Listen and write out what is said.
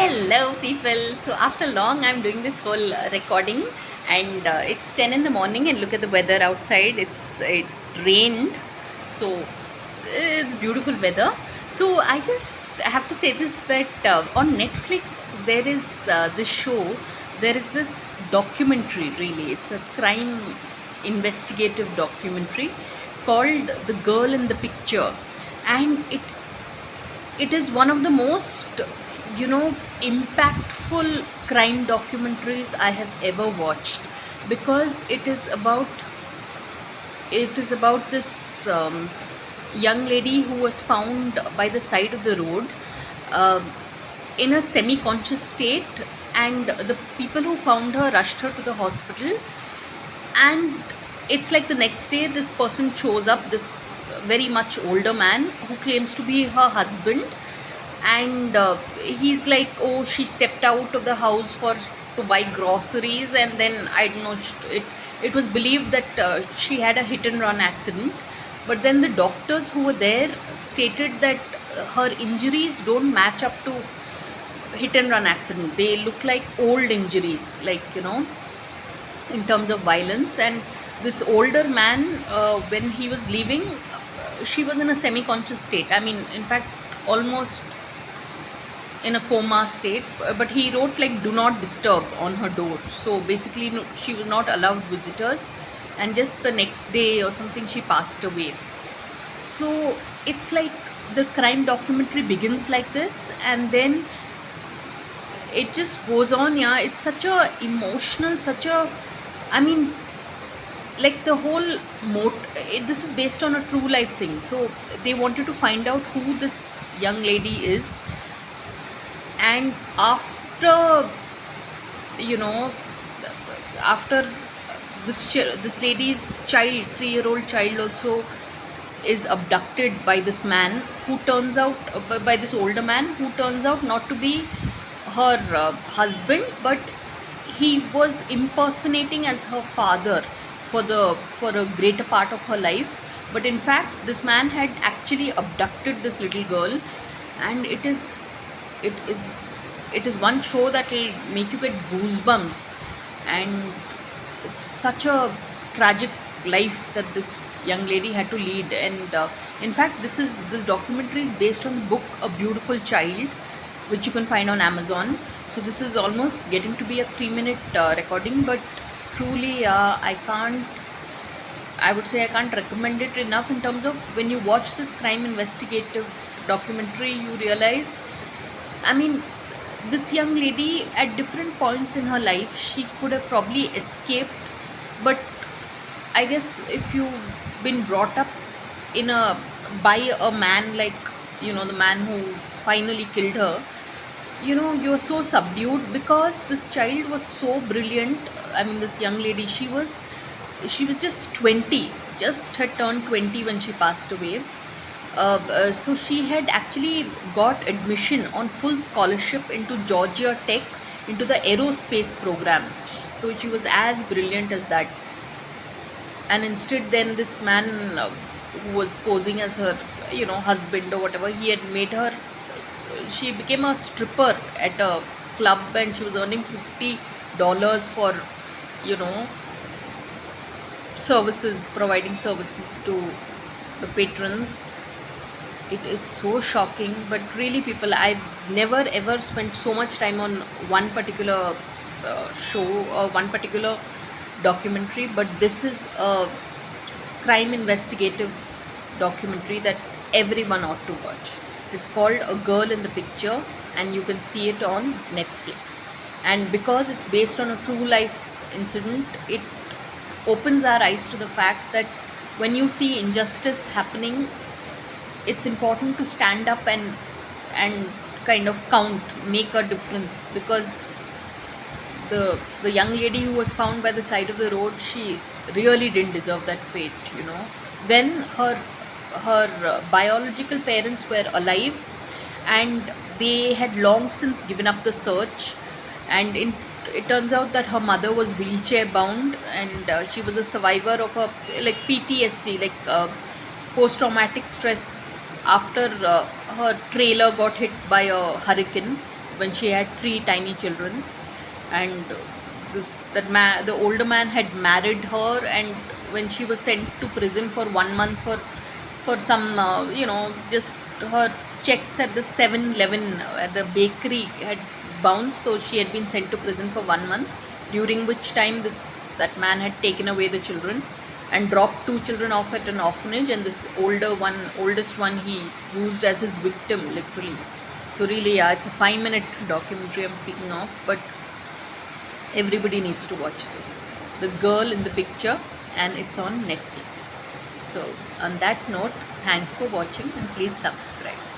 Hello, people. So after long, I'm doing this whole recording, and it's 10 in the morning. And look at the weather outside. It rained, so it's beautiful weather. So I just have to say this that on Netflix there is this show. There is this documentary. Really, it's a crime investigative documentary called "The Girl in the Picture," and it is one of the most impactful crime documentaries I have ever watched, because it is about this young lady who was found by the side of the road, uh, in a semi-conscious state, and the people who found her rushed her to the hospital. And it's like the next day this person shows up, this very much older man who claims to be her husband. And he's like, oh, she stepped out of the house for to buy groceries, and then I don't know, it was believed that she had a hit and run accident. But then the doctors who were there stated that her injuries don't match up to hit and run accident. They look like old injuries, like, in terms of violence. And this older man, when he was leaving, she was in a semi-conscious state. I mean, in fact, almost in a coma state. But he wrote like "do not disturb" on her door. So basically, no, she was not allowed visitors. And just the next day or something, she passed away. So it's like the crime documentary begins like this, and then it just goes on. Yeah, it's such a emotional, such a, I mean, like the whole this is based on a true life thing. So they wanted to find out who this young lady is. And after, you know after this lady's child, 3-year-old child, also is abducted by this man who turns out, by this older man who turns out not to be her husband, but he was impersonating as her father for a greater part of her life. But in fact, this man had actually abducted this little girl. And it is one show that will make you get goosebumps. And it's such a tragic life that this young lady had to lead. And in fact, this documentary is based on the book A Beautiful Child, which you can find on Amazon. So this is almost getting to be a 3-minute recording, but truly, I would say I can't recommend it enough. In terms of, when you watch this crime investigative documentary, you realize, I mean, this young lady, at different points in her life, she could have probably escaped. But I guess if you've been brought up by a man like, the man who finally killed her, you're so subdued, because this child was so brilliant. I mean, this young lady, she was just 20, just had turned 20 when she passed away. So she had actually got admission on full scholarship into Georgia Tech, into the aerospace program. So she was as brilliant as that. And instead, then this man, who was posing as her, husband or whatever, he had made her. She became a stripper at a club, and she was earning $50 for, providing services to the patrons. It is so shocking. But really, people, I've never ever spent so much time on one particular show or one particular documentary. But this is a crime investigative documentary that everyone ought to watch. It's called A Girl in the Picture, and you can see it on Netflix. And because it's based on a true life incident, it opens our eyes to the fact that when you see injustice happening, it's important to stand up and kind of make a difference. Because the young lady who was found by the side of the road, she really didn't deserve that fate. When her biological parents were alive, and they had long since given up the search. And it turns out that her mother was wheelchair bound, and she was a survivor of a, like, PTSD, like post traumatic stress, after her trailer got hit by a hurricane. when she had three tiny children, and the older man had married her, and when she was sent to prison for 1 month for some just her checks at the 7-Eleven at the bakery had bounced, so she had been sent to prison for 1 month, during which time that man had taken away the children and dropped two children off at an orphanage, and this oldest one he used as his victim, literally. So really, yeah, it's a 5-minute documentary I'm speaking of, but everybody needs to watch this. The Girl in the Picture, and it's on Netflix. So on that note, thanks for watching, and please subscribe.